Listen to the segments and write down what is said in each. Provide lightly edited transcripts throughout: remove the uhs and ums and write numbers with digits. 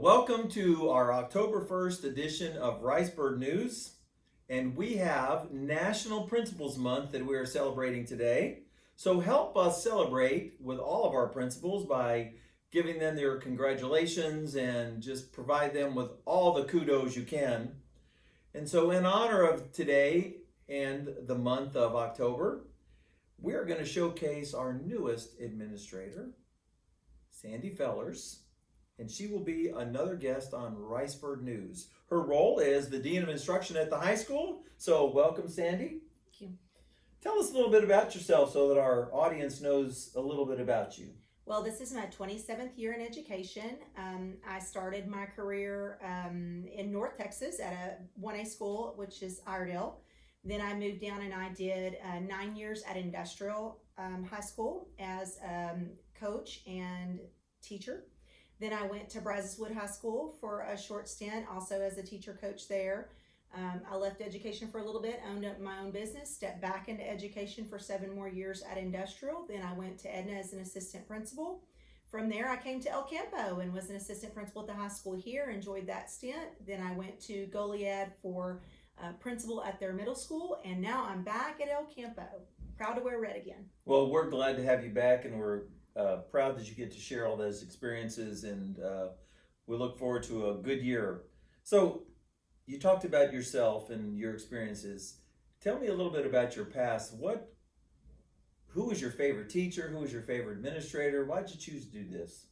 Welcome to our October 1st edition of Ricebird News. And we have National Principals Month that we are celebrating today. So help us celebrate with all of our principals by giving them their congratulations and just provide them with all the kudos you can. And so in honor of today and the month of October, we are going to showcase our newest administrator, Sandy Fellers, and she will be another guest on Ricebird News. Her role is the Dean of Instruction at the high school. So welcome, Sandy. Thank you. Tell us a little bit about yourself so that our audience knows a little bit about you. Well, this is my 27th year in education. I started my career in North Texas at a 1A school, which is Iredell. Then I moved down and I did 9 years at Industrial High School as coach and teacher. Then I went to Brazos Wood High School for a short stint, also as a teacher coach there. I left education for a little bit, owned up my own business, stepped back into education for 7 more years at Industrial. Then I went to Edna as an assistant principal. From there, I came to El Campo and was an assistant principal at the high school here, enjoyed that stint. Then I went to Goliad for principal at their middle school, and now I'm back at El Campo. Proud to wear red again. Well, we're glad to have you back, and we're proud that you get to share all those experiences, and we look forward to a good year. So you talked about yourself and your experiences. Tell me a little bit about your past. Who was your favorite teacher? Who was your favorite administrator? Why did you choose to do this?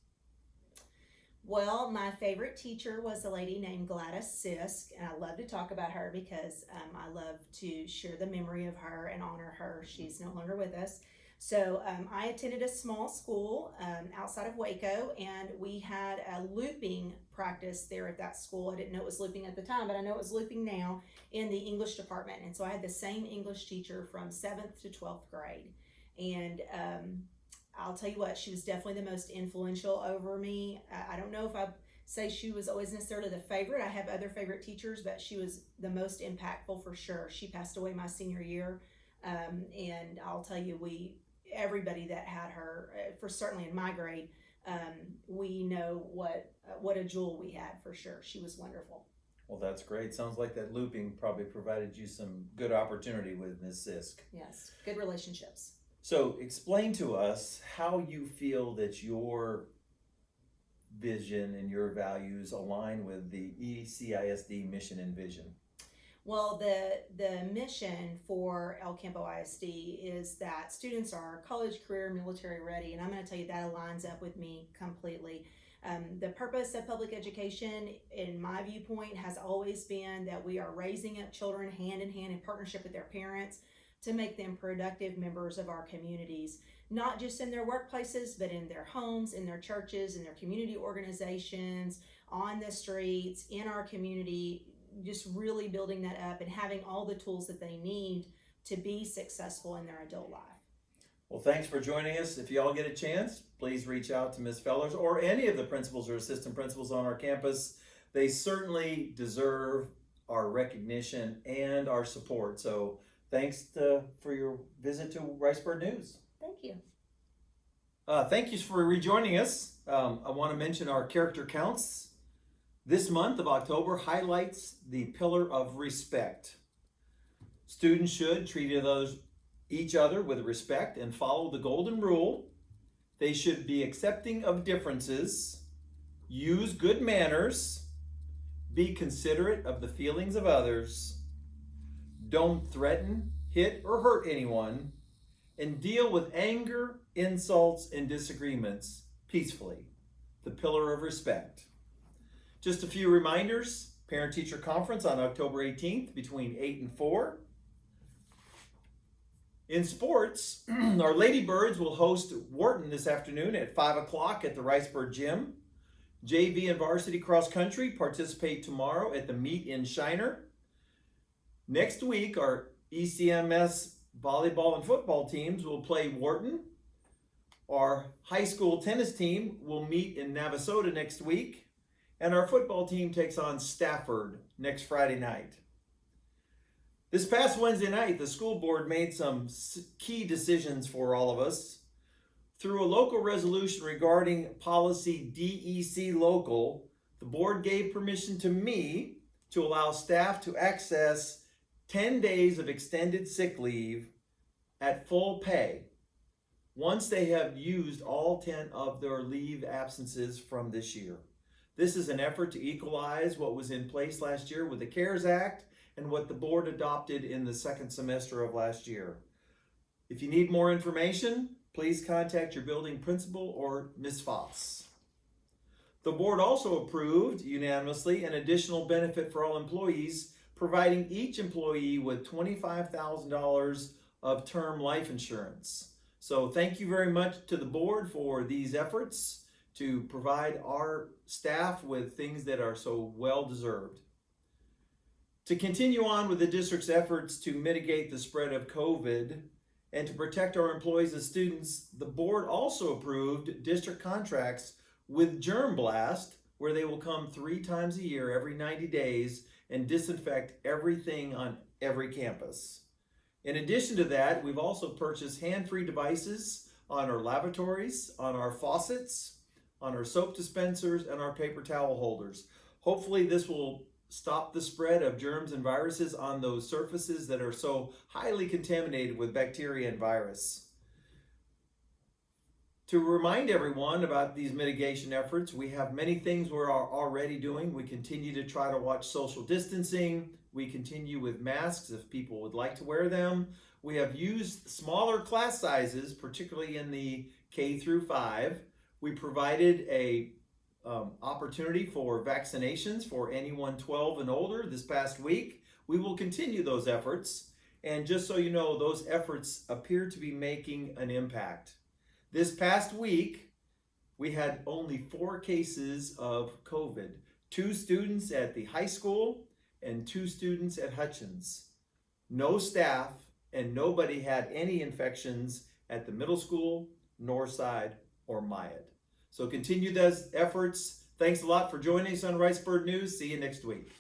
Well, my favorite teacher was a lady named Gladys Sisk, and I love to talk about her because I love to share the memory of her and honor her. She's no longer with us. So I attended a small school outside of Waco, and we had a looping practice there at that school. I didn't know it was looping at the time, but I know it was looping now in the English department. And so I had the same English teacher from 7th to 12th grade. And I'll tell you what, she was definitely the most influential over me. I don't know if I say she was always necessarily the favorite. I have other favorite teachers, but she was the most impactful for sure. She passed away my senior year. And I'll tell you, everybody that had her, for certainly in my grade, we know what a jewel we had for sure. She was wonderful. Well, that's great. Sounds like that looping probably provided you some good opportunity with Ms. Sisk. Yes, good relationships. So explain to us how you feel that your vision and your values align with the ECISD mission and vision. Well, the mission for El Campo ISD is that students are college, career, military ready, and I'm going to tell you that aligns up with me completely. The purpose of public education, in my viewpoint, has always been that we are raising up children hand in hand in partnership with their parents to make them productive members of our communities, not just in their workplaces, but in their homes, in their churches, in their community organizations, on the streets, in our community, just really building that up and having all the tools that they need to be successful in their adult life. Well, thanks for joining us. If y'all get a chance, please reach out to Ms. Fellers or any of the principals or assistant principals on our campus. They certainly deserve our recognition and our support. So thanks for your visit to Ricebird News. Thank you. Thank you for rejoining us. I want to mention our character counts. This month of October highlights the pillar of respect. Students should treat each other with respect and follow the golden rule. They should be accepting of differences, use good manners, be considerate of the feelings of others, don't threaten, hit, or hurt anyone, and deal with anger, insults, and disagreements peacefully. The pillar of respect. Just a few reminders. Parent-teacher conference on October 18th between 8 and 4. In sports, our Ladybirds will host Wharton this afternoon at 5 o'clock at the Ricebird Gym. JV and varsity cross country participate tomorrow at the Meet in Shiner. Next week, our ECMS volleyball and football teams will play Wharton. Our high school tennis team will meet in Navasota next week. And our football team takes on Stafford next Friday night. This past Wednesday night, the school board made some key decisions for all of us. Through a local resolution regarding policy DEC local, The board gave permission to me to allow staff to access 10 days of extended sick leave at full pay once they have used all 10 of their leave absences from this year. This is an effort to equalize what was in place last year with the CARES Act and what the board adopted in the second semester of last year. If you need more information, please contact your building principal or Ms. Foss. The board also approved unanimously an additional benefit for all employees, providing each employee with $25,000 of term life insurance. So thank you very much to the board for these efforts to provide our staff with things that are so well deserved. To continue on with the district's efforts to mitigate the spread of COVID and to protect our employees and students, the board also approved district contracts with Germ Blast, where they will come 3 times a year, every 90 days, and disinfect everything on every campus. In addition to that, we've also purchased hand-free devices on our lavatories, on our faucets, on our soap dispensers, and our paper towel holders. Hopefully this will stop the spread of germs and viruses on those surfaces that are so highly contaminated with bacteria and virus. To remind everyone about these mitigation efforts, we have many things we're already doing. We continue to try to watch social distancing. We continue with masks if people would like to wear them. We have used smaller class sizes, particularly in the K through 5. We provided a opportunity for vaccinations for anyone 12 and older this past week. We will continue those efforts. And just so you know, those efforts appear to be making an impact. This past week, we had only 4 cases of COVID. 2 students at the high school and 2 students at Hutchins. No staff and nobody had any infections at the middle school, Northside, or Myatt. So continue those efforts. Thanks a lot for joining us on Ricebird News. See you next week.